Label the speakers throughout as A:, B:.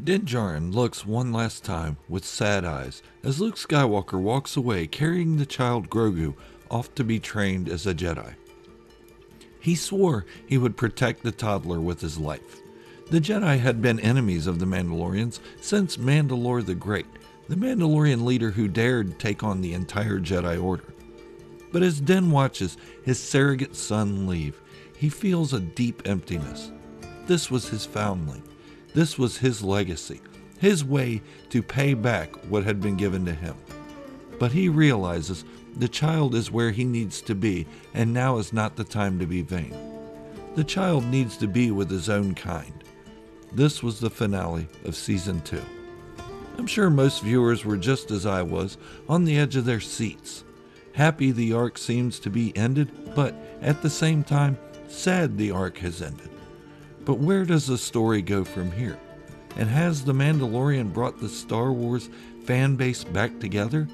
A: Din Djarin looks one last time with sad eyes as Luke Skywalker walks away carrying the child Grogu off to be trained as a Jedi. He swore he would protect the toddler with his life. The Jedi had been enemies of the Mandalorians since Mandalore the Great, the Mandalorian leader who dared take on the entire Jedi Order. But as Din watches his surrogate son leave, he feels a deep emptiness. This was his foundling. This was his legacy, his way to pay back what had been given to him. But he realizes the child is where he needs to be, and now is not the time to be vain. The child needs to be with his own kind. This was the finale of Season 2. I'm sure most viewers were just as I was, on the edge of their seats. Happy the arc seems to be ended, but at the same time, sad the arc has ended. But where does the story go from here? And has The Mandalorian brought the Star Wars fan base back together?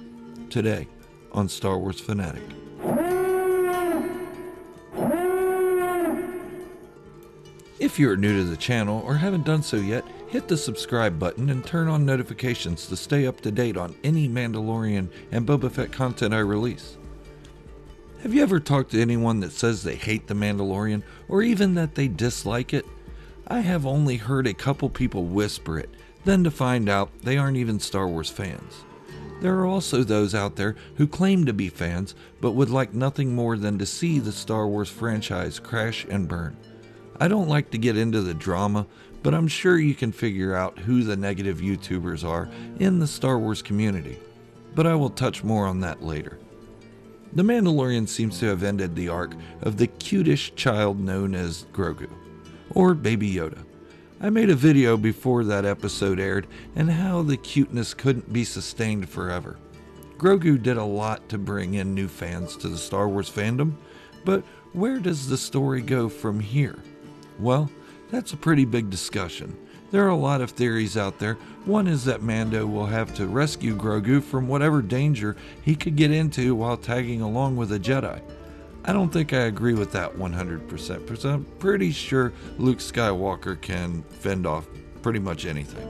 A: Today on Star Wars Fanatic. If you are new to the channel or haven't done so yet, hit the subscribe button and turn on notifications to stay up to date on any Mandalorian and Boba Fett content I release. Have you ever talked to anyone that says they hate The Mandalorian or even that they dislike it? I have only heard a couple people whisper it, then to find out they aren't even Star Wars fans. There are also those out there who claim to be fans but would like nothing more than to see the Star Wars franchise crash and burn. I don't like to get into the drama, but I'm sure you can figure out who the negative YouTubers are in the Star Wars community. But I will touch more on that later. The Mandalorian seems to have ended the arc of the cutish child known as Grogu, or Baby Yoda. I made a video before that episode aired and how the cuteness couldn't be sustained forever. Grogu did a lot to bring in new fans to the Star Wars fandom, but where does the story go from here? Well, that's a pretty big discussion. There are a lot of theories out there. One is that Mando will have to rescue Grogu from whatever danger he could get into while tagging along with a Jedi. I don't think I agree with that 100%, because I'm pretty sure Luke Skywalker can fend off pretty much anything.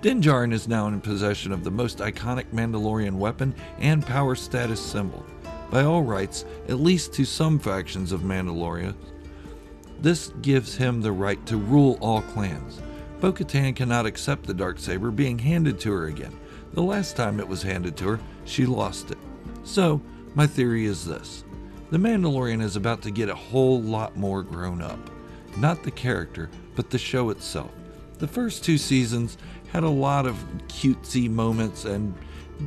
A: Din Djarin is now in possession of the most iconic Mandalorian weapon and power status symbol. By all rights, at least to some factions of Mandalorian, this gives him the right to rule all clans. Bo-Katan cannot accept the Darksaber being handed to her again. The last time it was handed to her, she lost it. So, my theory is this. The Mandalorian is about to get a whole lot more grown up. Not the character, but the show itself. The first 2 seasons had a lot of cutesy moments and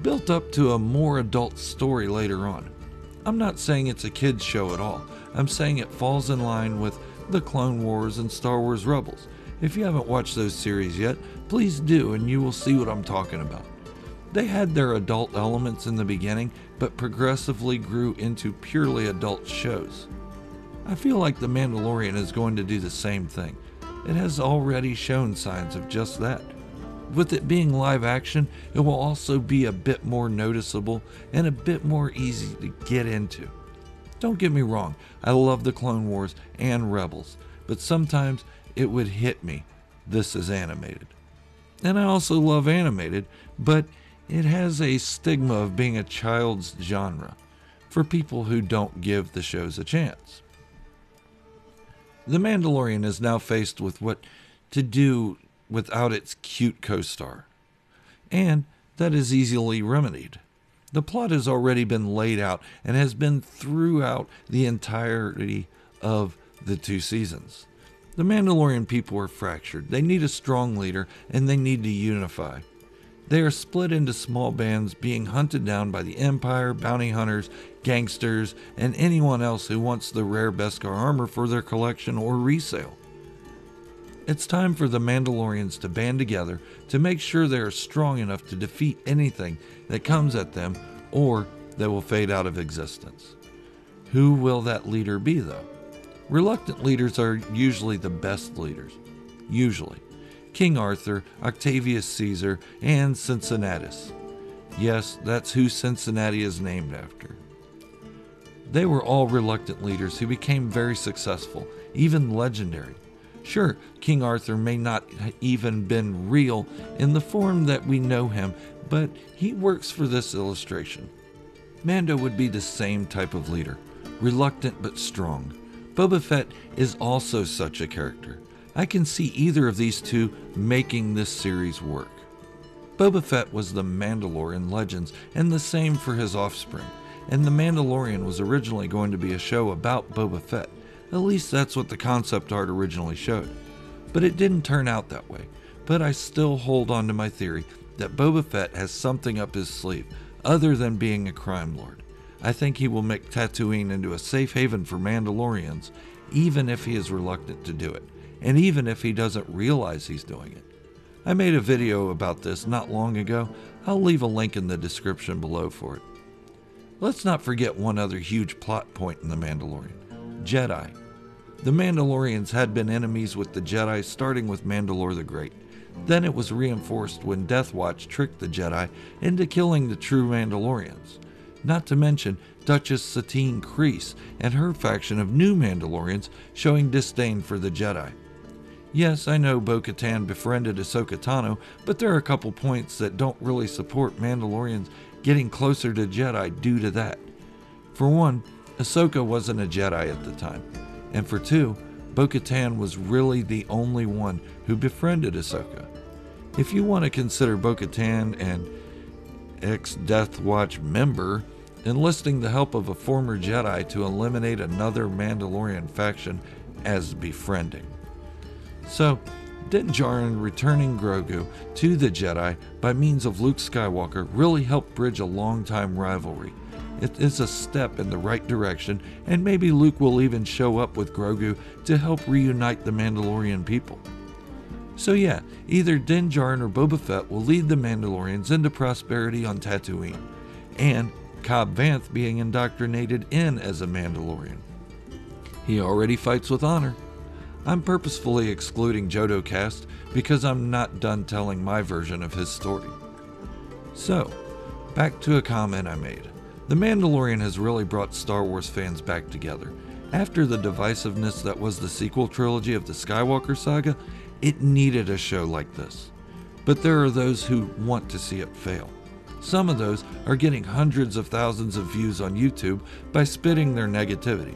A: built up to a more adult story later on. I'm not saying it's a kid's show at all. I'm saying it falls in line with the Clone Wars and Star Wars Rebels. If you haven't watched those series yet, please do and you will see what I'm talking about. They had their adult elements in the beginning, but progressively grew into purely adult shows. I feel like The Mandalorian is going to do the same thing. It has already shown signs of just that. With it being live action, it will also be a bit more noticeable and a bit more easy to get into. Don't get me wrong, I love the Clone Wars and Rebels, but sometimes it would hit me, this is animated. And I also love animated, but it has a stigma of being a child's genre for people who don't give the shows a chance. The Mandalorian is now faced with what to do without its cute co-star, and that is easily remedied. The plot has already been laid out and has been throughout the entirety of the 2 seasons. The Mandalorian people are fractured. They need a strong leader and they need to unify. They are split into small bands being hunted down by the Empire, bounty hunters, gangsters, and anyone else who wants the rare Beskar armor for their collection or resale. It's time for the Mandalorians to band together to make sure they are strong enough to defeat anything that comes at them or that will fade out of existence. Who will that leader be, though? Reluctant leaders are usually the best leaders. Usually. King Arthur, Octavius Caesar, and Cincinnatus. Yes, that's who Cincinnati is named after. They were all reluctant leaders who became very successful, even legendary. Sure, King Arthur may not even been real in the form that we know him, but he works for this illustration. Mando would be the same type of leader, reluctant but strong. Boba Fett is also such a character. I can see either of these two making this series work. Boba Fett was the Mandalorian legends, and the same for his offspring. And The Mandalorian was originally going to be a show about Boba Fett. At least that's what the concept art originally showed. But it didn't turn out that way. But I still hold on to my theory that Boba Fett has something up his sleeve other than being a crime lord. I think he will make Tatooine into a safe haven for Mandalorians, even if he is reluctant to do it, and even if he doesn't realize he's doing it. I made a video about this not long ago. I'll leave a link in the description below for it. Let's not forget one other huge plot point in The Mandalorian: Jedi. The Mandalorians had been enemies with the Jedi starting with Mandalore the Great. Then it was reinforced when Death Watch tricked the Jedi into killing the true Mandalorians. Not to mention Duchess Satine Kryze and her faction of new Mandalorians showing disdain for the Jedi. Yes, I know Bo-Katan befriended Ahsoka Tano, but there are a couple points that don't really support Mandalorians getting closer to Jedi due to that. For one, Ahsoka wasn't a Jedi at the time. And for two, Bo-Katan was really the only one who befriended Ahsoka. If you want to consider Bo-Katan an ex-Death Watch member, enlisting the help of a former Jedi to eliminate another Mandalorian faction as befriending. So, Din Djarin returning Grogu to the Jedi by means of Luke Skywalker really helped bridge a long-time rivalry. It is a step in the right direction, and maybe Luke will even show up with Grogu to help reunite the Mandalorian people. So yeah, either Din Djarin or Boba Fett will lead the Mandalorians into prosperity on Tatooine, and Cobb Vanth being indoctrinated in as a Mandalorian. He already fights with honor. I'm purposefully excluding JodoCast because I'm not done telling my version of his story. So, back to a comment I made. The Mandalorian has really brought Star Wars fans back together. After the divisiveness that was the sequel trilogy of the Skywalker saga, it needed a show like this. But there are those who want to see it fail. Some of those are getting hundreds of thousands of views on YouTube by spitting their negativity.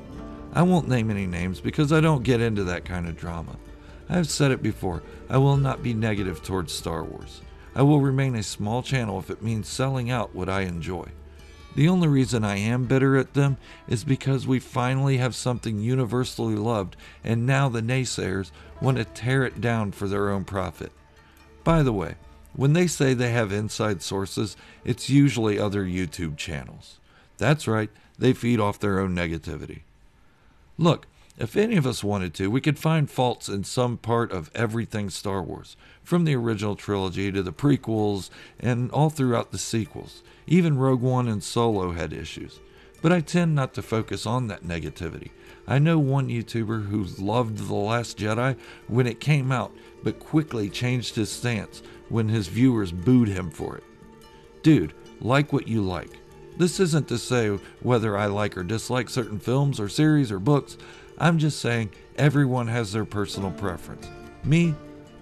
A: I won't name any names because I don't get into that kind of drama. I have said it before, I will not be negative towards Star Wars. I will remain a small channel if it means selling out what I enjoy. The only reason I am bitter at them is because we finally have something universally loved, and now the naysayers want to tear it down for their own profit. By the way, when they say they have inside sources, it's usually other YouTube channels. That's right, they feed off their own negativity. Look, if any of us wanted to, we could find faults in some part of everything Star Wars, from the original trilogy to the prequels and all throughout the sequels. Even Rogue One and Solo had issues. But I tend not to focus on that negativity. I know one YouTuber who loved The Last Jedi when it came out, but quickly changed his stance when his viewers booed him for it. Dude, like what you like. This isn't to say whether I like or dislike certain films or series or books. I'm just saying everyone has their personal preference. Me,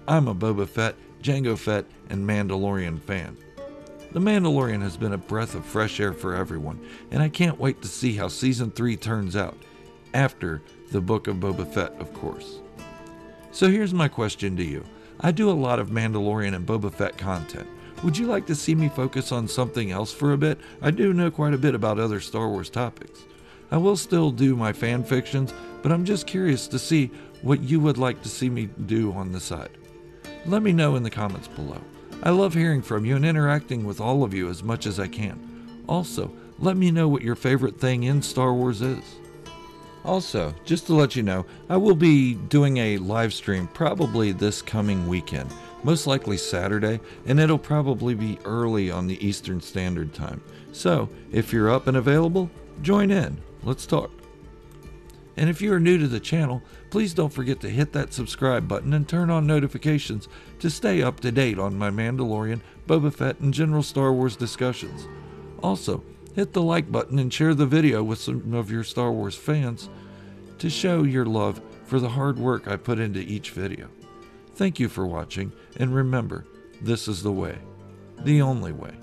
A: I'm a Boba Fett, Jango Fett, and Mandalorian fan. The Mandalorian has been a breath of fresh air for everyone, and I can't wait to see how Season 3 turns out. After the Book of Boba Fett, of course. So here's my question to you. I do a lot of Mandalorian and Boba Fett content. Would you like to see me focus on something else for a bit? I do know quite a bit about other Star Wars topics. I will still do my fan fictions, but I'm just curious to see what you would like to see me do on the side. Let me know in the comments below. I love hearing from you and interacting with all of you as much as I can. Also, let me know what your favorite thing in Star Wars is. Also, just to let you know, I will be doing a live stream probably this coming weekend. Most likely Saturday, and it'll probably be early on the Eastern Standard Time. So, if you're up and available, join in. Let's talk. And if you are new to the channel, please don't forget to hit that subscribe button and turn on notifications to stay up to date on my Mandalorian, Boba Fett, and general Star Wars discussions. Also, hit the like button and share the video with some of your Star Wars fans to show your love for the hard work I put into each video. Thank you for watching, and remember, this is the way, the only way.